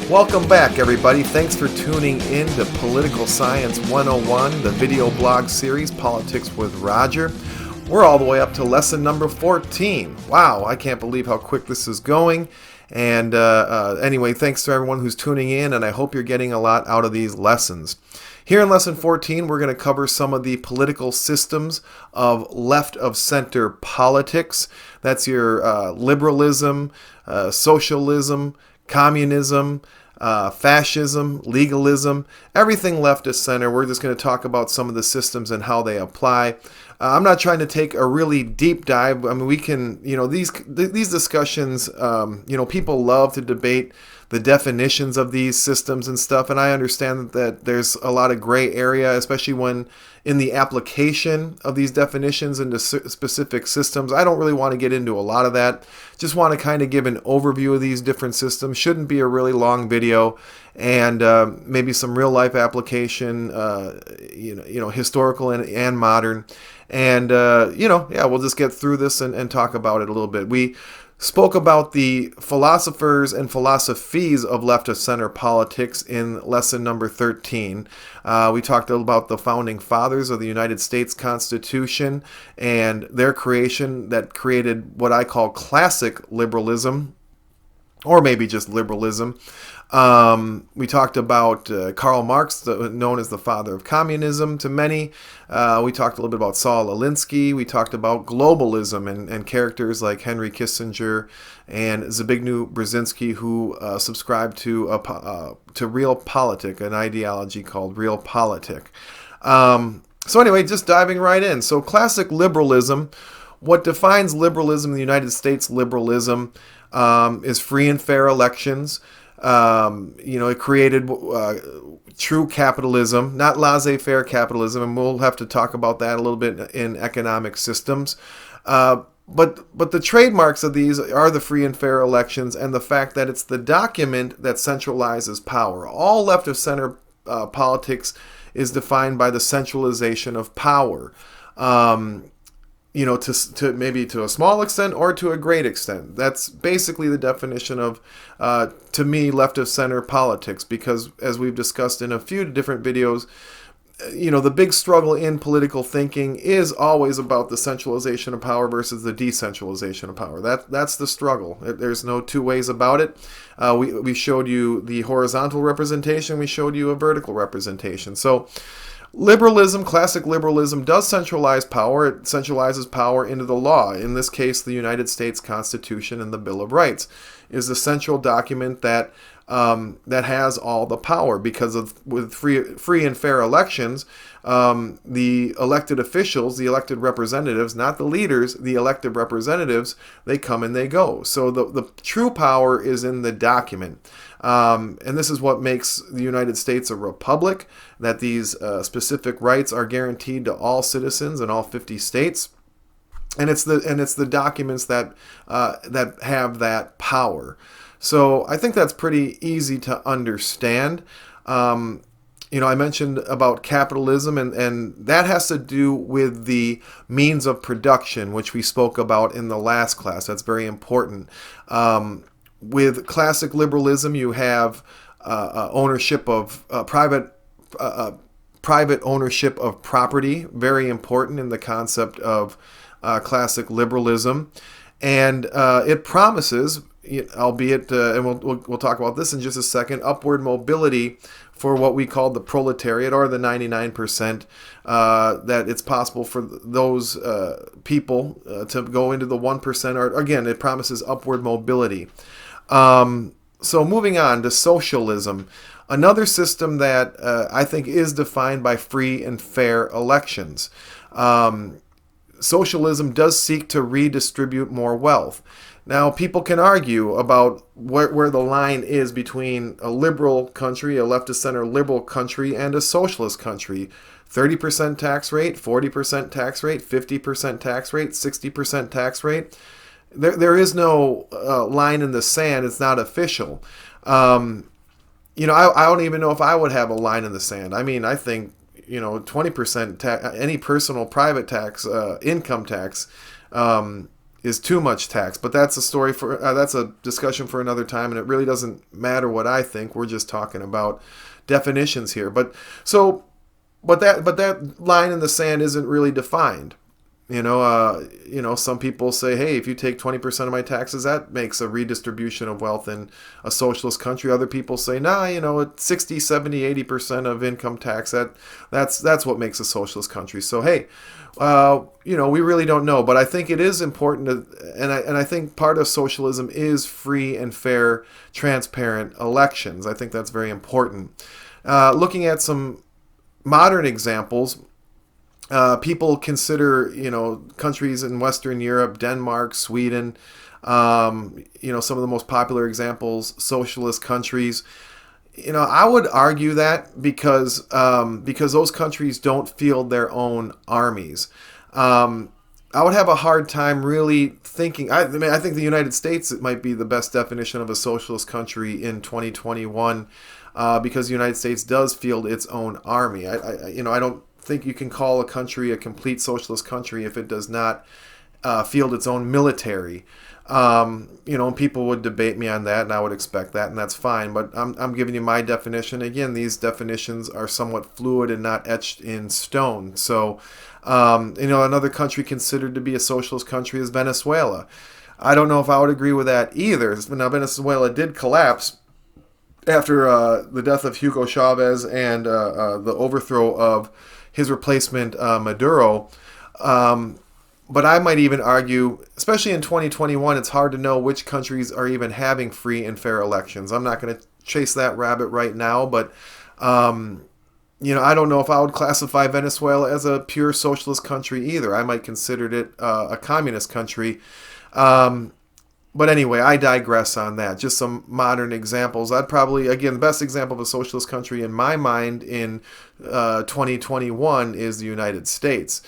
Welcome back, everybody. Thanks for tuning in to Political Science 101, the video blog series, Politics with Roger. We're all the way up to lesson number 14. Wow, I can't believe how quick this is going. And anyway, thanks to everyone who's tuning in, and I hope you're getting a lot out of these lessons. Here in lesson 14, we're going to cover some of the political systems of left-of-center politics. That's your liberalism, socialism, communism, fascism, legalism, everything left of center. We're just going to talk about some of the systems and how they apply. I'm not trying to take a really deep dive. I mean, we can, these discussions, people love to debate the definitions of these systems and stuff, and I understand that there's a lot of gray area, especially when in the application of these definitions into specific systems. I don't really want to get into a lot of that. Just want to kind of give an overview of these different systems. Shouldn't be a really long video, and maybe some real life application, historical and modern. And, we'll just get through this and talk about it a little bit. We spoke about the philosophers and philosophies of left-of-center politics in lesson number 13. We talked about the founding fathers of the United States Constitution and their creation that created what I call classic liberalism, or maybe just liberalism. We talked about Karl Marx, known as the father of communism to many. We talked a little bit about Saul Alinsky. We talked about globalism and characters like Henry Kissinger and Zbigniew Brzezinski, who subscribed to realpolitik, an ideology called realpolitik. So anyway, just diving right in. So classic liberalism, what defines liberalism in the United States, liberalism, is free and fair elections. It created true capitalism, not laissez-faire capitalism, and we'll have to talk about that a little bit in economic systems. But the trademarks of these are the free and fair elections and the fact that it's the document that centralizes power. All left-of-center politics is defined by the centralization of power. To maybe to a small extent or to a great extent. That's basically the definition of, to me, left-of-center politics, because as we've discussed in a few different videos, the big struggle in political thinking is always about the centralization of power versus the decentralization of power. That's the struggle. There's no two ways about it. We showed you the horizontal representation. We showed you a vertical representation. So liberalism, classic liberalism, does centralize power. It centralizes power into the law. In this case, the United States Constitution and the Bill of Rights is the central document that has all the power, because with free and fair elections, the elected officials, the elected representatives, not the leaders, the elected representatives, they come and they go. So the true power is in the document. And this is what makes the United States a republic, that these specific rights are guaranteed to all citizens in all 50 states. And it's the documents that have that power. So I think that's pretty easy to understand. I mentioned about capitalism, and that has to do with the means of production, which we spoke about in the last class. That's very important. With classic liberalism, you have ownership of private ownership of property, very important in the concept of classic liberalism, and it promises, albeit, and we'll talk about this in just a second, upward mobility for what we call the proletariat, or the 99%, that it's possible for those people to go into the 1%, or again, it promises upward mobility. So moving on to socialism, another system that I think is defined by free and fair elections. Socialism does seek to redistribute more wealth. Now, people can argue about where the line is between a liberal country, a left-of-center liberal country, and a socialist country. 30% tax rate, 40% tax rate, 50% tax rate, 60% tax rate. There is no line in the sand. It's not official. I don't even know if I would have a line in the sand. I mean, I think 20% any personal private tax, income tax, is too much tax. But that's a story for that's a discussion for another time, and it really doesn't matter what I think. We're just talking about definitions here. But that line in the sand isn't really defined. Some people say, hey, if you take 20% of my taxes, that makes a redistribution of wealth in a socialist country. Other people say, nah, 60, 70, 80% of income tax, that's what makes a socialist country. So, hey, we really don't know. But I think it is important and I think part of socialism is free and fair, transparent elections. I think that's very important. Looking at some modern examples, people consider, countries in Western Europe, Denmark, Sweden, some of the most popular examples, socialist countries. I would argue that because those countries don't field their own armies. I would have a hard time really thinking. I think the United States might be the best definition of a socialist country in 2021, because the United States does field its own army. I don't think you can call a country a complete socialist country if it does not field its own military. And people would debate me on that, and I would expect that, and that's fine. But I'm giving you my definition. Again, these definitions are somewhat fluid and not etched in stone. So, another country considered to be a socialist country is Venezuela. I don't know if I would agree with that either. Now, Venezuela did collapse after the death of Hugo Chavez and the overthrow of his replacement, Maduro. But I might even argue, especially in 2021, it's hard to know which countries are even having free and fair elections. I'm not going to chase that rabbit right now, but I don't know if I would classify Venezuela as a pure socialist country either. I might consider it a communist country. But anyway, I digress on that. Just some modern examples. I'd probably, again, the best example of a socialist country in my mind in 2021 is the United States.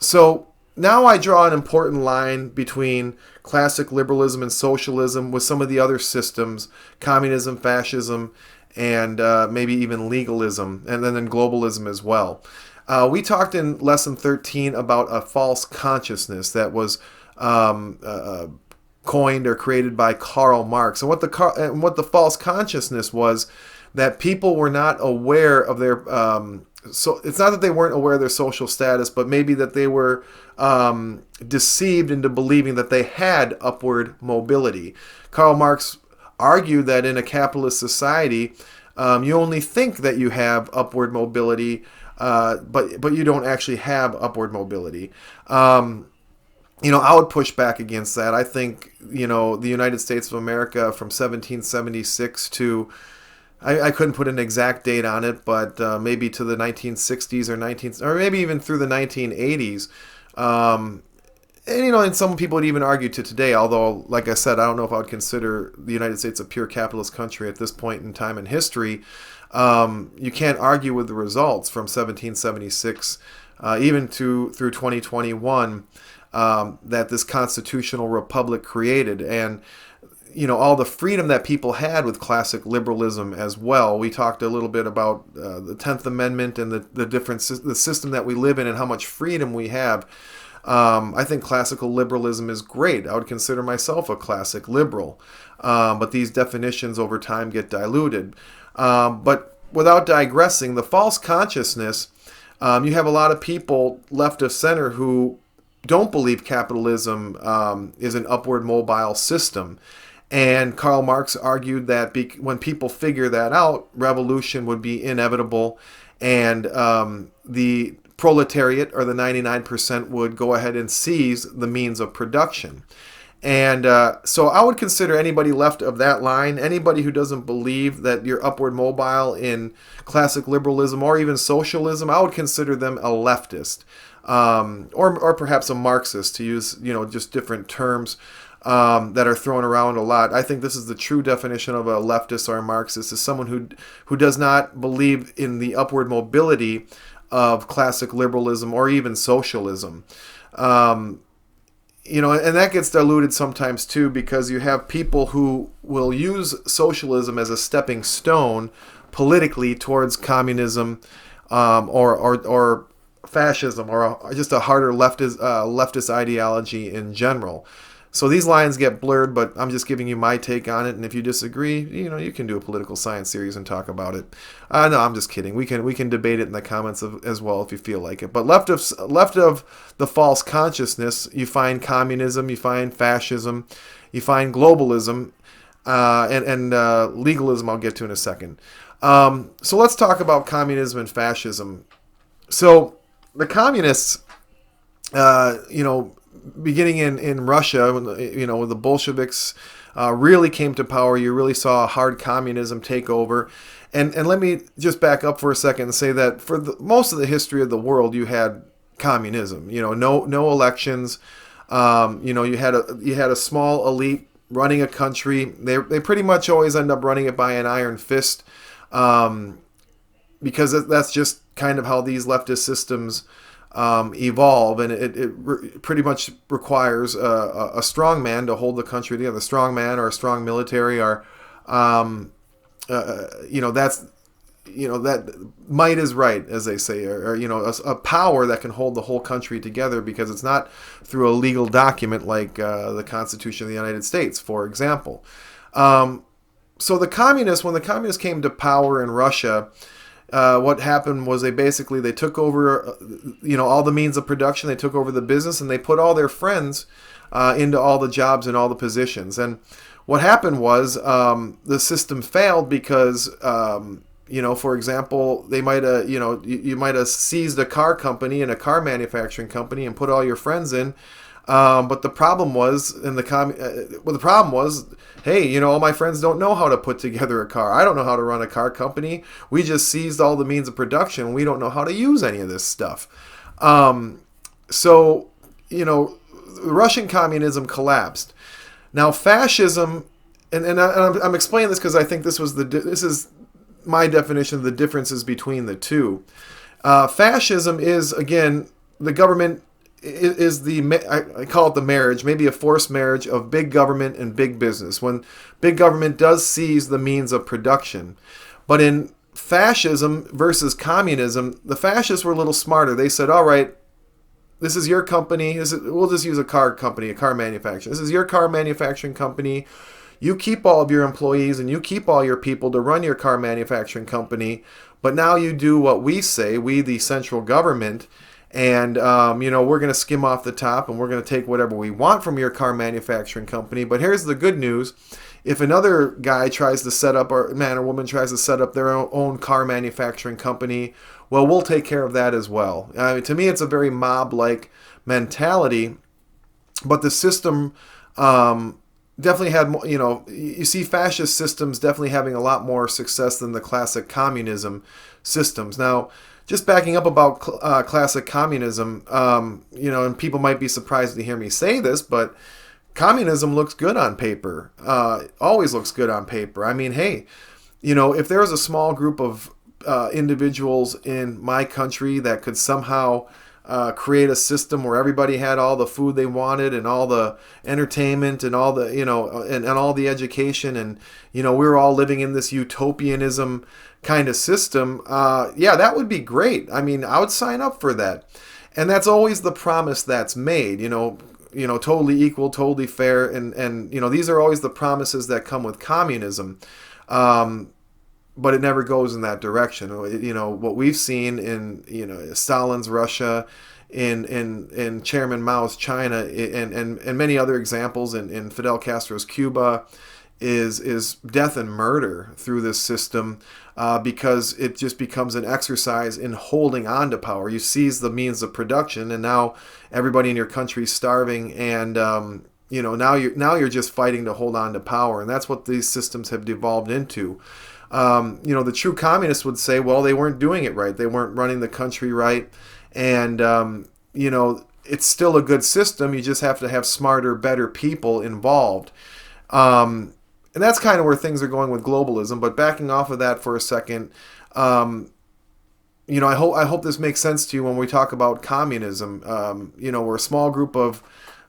So now I draw an important line between classic liberalism and socialism with some of the other systems, communism, fascism, and maybe even legalism, and then globalism as well. We talked in lesson 13 about a false consciousness that was coined or created by Karl Marx. And what the false consciousness was, that people were not aware of their so it's not that they weren't aware of their social status, but maybe that they were deceived into believing that they had upward mobility. Karl Marx argued that in a capitalist society, you only think that you have upward mobility, but you don't actually have upward mobility. I would push back against that. I think, the United States of America from 1776 to, I couldn't put an exact date on it, but maybe to the 1960s or maybe even through the 1980s. And some people would even argue to today, although, like I said, I don't know if I would consider the United States a pure capitalist country at this point in time in history. You can't argue with the results from 1776, even through 2021. That this constitutional republic created, and all the freedom that people had with classic liberalism as well. We talked a little bit about the 10th Amendment and the system that we live in and how much freedom we have. I think classical liberalism is great. I would consider myself a classic liberal, but these definitions over time get diluted. But without digressing, the false consciousness, you have a lot of people left of center who don't believe capitalism is an upward mobile system. And Karl Marx argued that when people figure that out, revolution would be inevitable, and the proletariat, or the 99%, would go ahead and seize the means of production. And so I would consider anybody left of that line, anybody who doesn't believe that you're upward mobile in classic liberalism or even socialism, I would consider them a leftist. Or perhaps a Marxist, to use just different terms that are thrown around a lot. I think this is the true definition of a leftist or a Marxist, is someone who does not believe in the upward mobility of classic liberalism or even socialism. And that gets diluted sometimes too, because you have people who will use socialism as a stepping stone politically towards communism, or fascism, or just a harder leftist ideology in general. So these lines get blurred, but I'm just giving you my take on it. And if you disagree, you can do a political science series and talk about it. No, I'm just kidding. We can debate it in the comments as well if you feel like it. But left of the false consciousness, you find communism, you find fascism, you find globalism, and legalism. I'll get to in a second. So let's talk about communism and fascism. So the communists, beginning in Russia, when the Bolsheviks really came to power, you really saw hard communism take over. And let me just back up for a second and say that for most of the history of the world, you had communism. No elections. You had a small elite running a country. They pretty much always end up running it by an iron fist, because that's just kind of how these leftist systems evolve, and it pretty much requires a strong man to hold the country together. A strong man or a strong military, or that might is right, as they say, or a power that can hold the whole country together, because it's not through a legal document like the Constitution of the United States, for example. So when the communists came to power in Russia, what happened was they took over, all the means of production. They took over the business, and they put all their friends into all the jobs and all the positions. And what happened was the system failed because, for example, they might have, you might have seized a car company and a car manufacturing company and put all your friends in. But the problem was, hey, all my friends don't know how to put together a car. I don't know how to run a car company. We just seized all the means of production. We don't know how to use any of this stuff. Russian communism collapsed. Now, fascism, and I'm explaining this because I think this is my definition of the differences between the two. Fascism is, again, the government is I call it the marriage, maybe a forced marriage of big government and big business, when big government does seize the means of production. But in fascism versus communism, the fascists were a little smarter. They said, all right, this is your company. We'll just use a car company, a car manufacturer. This is your car manufacturing company. You keep all of your employees and you keep all your people to run your car manufacturing company. But now you do what we say, we the central government, and we're going to skim off the top, and we're going to take whatever we want from your car manufacturing company. But here's the good news. If another guy tries to set up, or man or woman tries to set up their own car manufacturing company, well, we'll take care of that as well. To me, it's a very mob-like mentality, but the system definitely had, you see fascist systems definitely having a lot more success than the classic communism systems. Now, just backing up about classic communism, and people might be surprised to hear me say this, but communism looks good on paper. Always looks good on paper. I mean, hey, if there was a small group of individuals in my country that could somehow create a system where everybody had all the food they wanted and all the entertainment and all the, and all the education, and, we were all living in this utopianism kind of system, that would be great. I mean, I would sign up for that. And that's always the promise that's made, totally equal, totally fair. And these are always the promises that come with communism. But it never goes in that direction. What we've seen in, Stalin's Russia, in Chairman Mao's China, and many other examples in Fidel Castro's Cuba, is death and murder through this system, because it just becomes an exercise in holding on to power. You seize the means of production, and now everybody in your country is starving, and now you're just fighting to hold on to power, and that's what these systems have devolved into. The true communists would say, well, they weren't doing it right. They weren't running the country right. And, it's still a good system. You just have to have smarter, better people involved. And that's kind of where things are going with globalism. But backing off of that for a second, I hope this makes sense to you when we talk about communism. Where a small group of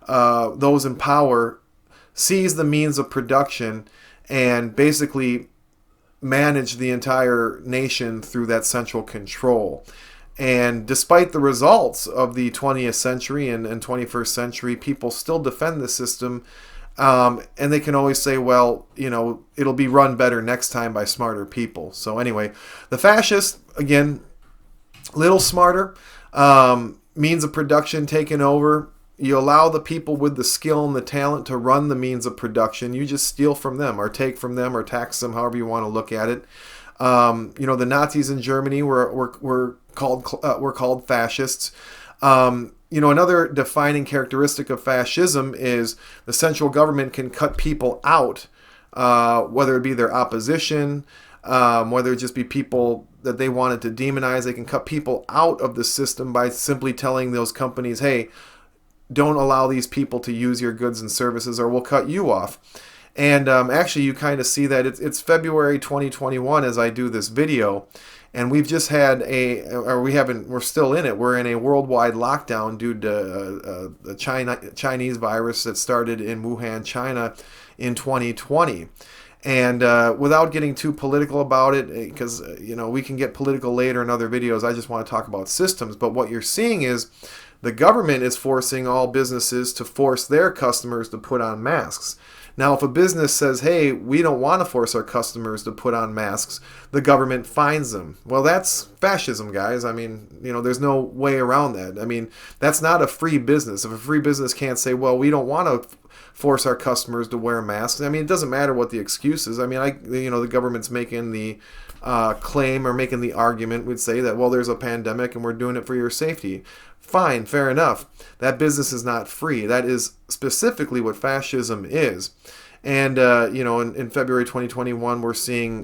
those in power seize the means of production and basically manage the entire nation through that central control. And despite the results of the 20th century and 21st century, people still defend the system. And they can always say, well, it'll be run better next time by smarter people. So anyway, the fascists, again, little smarter, means of production taken over. You allow the people with the skill and the talent to run the means of production. You just steal from them or take from them or tax them, however you want to look at it. The Nazis in Germany were called fascists. Another defining characteristic of fascism is the central government can cut people out, whether it be their opposition, whether it just be people that they wanted to demonize. They can cut people out of the system by simply telling those companies, hey, don't allow these people to use your goods and services or we'll cut you off. And actually, you kind of see that it's February 2021 as I do this video, and we've just had we're still in it. We're in a worldwide lockdown due to the Chinese virus that started in Wuhan, China in 2020. And without getting too political about it, because we can get political later in other videos, I just want to talk about systems. But what you're seeing is the government is forcing all businesses to force their customers to put on masks. Now, if a business says, hey, we don't want to force our customers to put on masks, the government fines them. Well, that's fascism, guys. I mean, there's no way around that. I mean, that's not a free business. If a free business can't say, well, we don't want to force our customers to wear masks, I mean, it doesn't matter what the excuse is. I mean, the government's making the claim or making the argument, would say that, well, there's a pandemic and we're doing it for your safety. Fine, fair enough. That business is not free. That is specifically what fascism is. And, in February 2021, we're seeing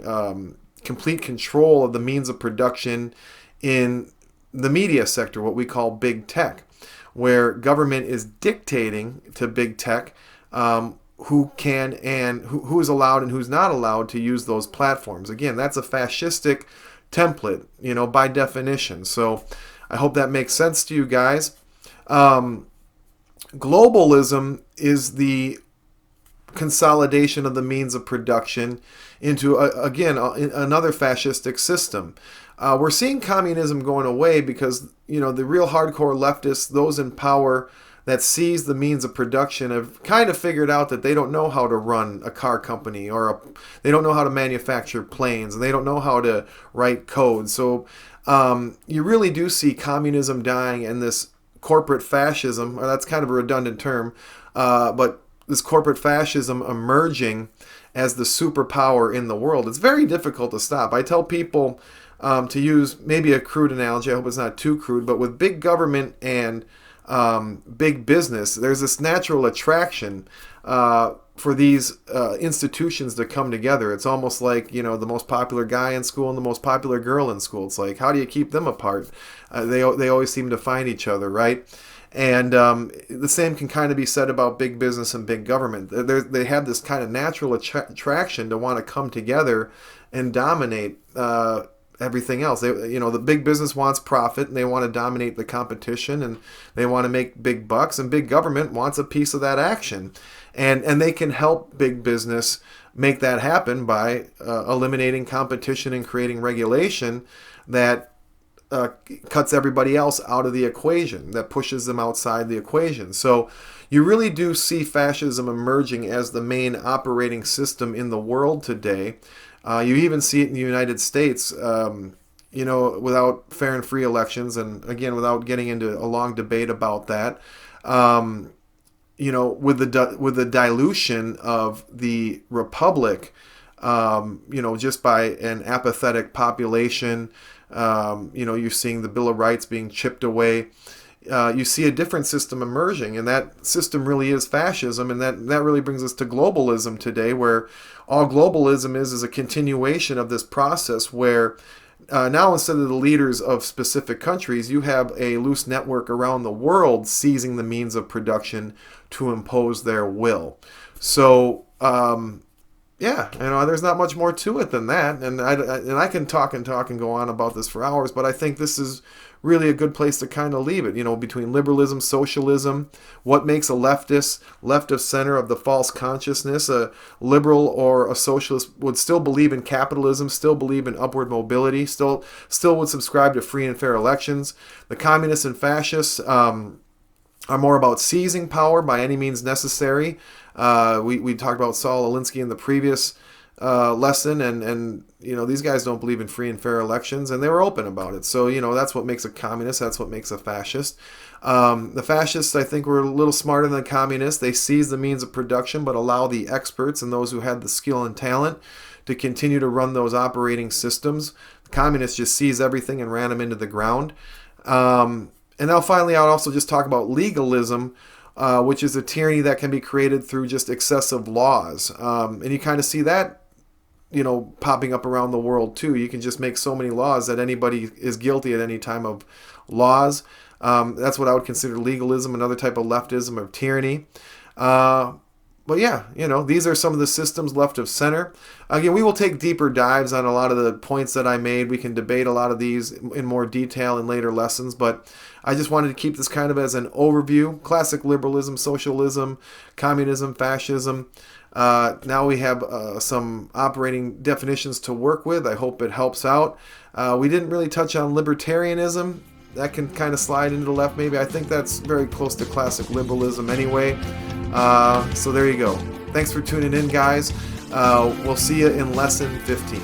complete control of the means of production in the media sector, what we call big tech, where government is dictating to big tech who can and who is allowed and who's not allowed to use those platforms. Again, that's a fascistic template, by definition. So I hope that makes sense to you guys. Globalism is the consolidation of the means of production into, another fascistic system. We're seeing communism going away because, the real hardcore leftists, those in power that seize the means of production, have kind of figured out that they don't know how to run a car company they don't know how to manufacture planes, and they don't know how to write code. So you really do see communism dying and this corporate fascism, or that's kind of a redundant term, but this corporate fascism emerging as the superpower in the world. It's very difficult to stop. I tell people to use maybe a crude analogy, I hope it's not too crude, but with big government and big business, there's this natural attraction for these institutions to come together. It's almost like, the most popular guy in school and the most popular girl in school. It's like, how do you keep them apart? They always seem to find each other, right? And the same can kind of be said about big business and big government. They have this kind of natural attraction to want to come together and dominate everything else. The big business wants profit and they want to dominate the competition and they want to make big bucks, and big government wants a piece of that action. And they can help big business make that happen by eliminating competition and creating regulation that cuts everybody else out of the equation, that pushes them outside the equation. So you really do see fascism emerging as the main operating system in the world today. You even see it in the United States, without fair and free elections, and again, without getting into a long debate about that. With the dilution of the republic, just by an apathetic population, you're seeing the Bill of Rights being chipped away. You see a different system emerging, and that system really is fascism, and that really brings us to globalism today, where all globalism is a continuation of this process where now instead of the leaders of specific countries, you have a loose network around the world seizing the means of production to impose their will. So Yeah, there's not much more to it than that, and I can talk and talk and go on about this for hours, but I think this is really a good place to kind of leave it. Between liberalism, socialism, what makes a leftist, left of center of the false consciousness, a liberal or a socialist would still believe in capitalism, still believe in upward mobility, still would subscribe to free and fair elections. The communists and fascists are more about seizing power by any means necessary. We talked about Saul Alinsky in the previous lesson, and these guys don't believe in free and fair elections, and they were open about it. So that's what makes a communist. That's what makes a fascist. The fascists, I think, were a little smarter than the communists. They seized the means of production, but allow the experts and those who had the skill and talent to continue to run those operating systems. The communists just seized everything and ran them into the ground. And now finally, I'll also just talk about legalism, which is a tyranny that can be created through just excessive laws. And you kind of see that, popping up around the world too. You can just make so many laws that anybody is guilty at any time of laws. That's what I would consider legalism, another type of leftism or tyranny. But yeah, these are some of the systems left of center. Again, we will take deeper dives on a lot of the points that I made. We can debate a lot of these in more detail in later lessons, but I just wanted to keep this kind of as an overview. Classic liberalism, socialism, communism, fascism. Now we have some operating definitions to work with. I hope it helps out. We didn't really touch on libertarianism. That can kind of slide into the left maybe. I think that's very close to classic liberalism anyway. So there you go. Thanks for tuning in, guys. We'll see you in lesson 15.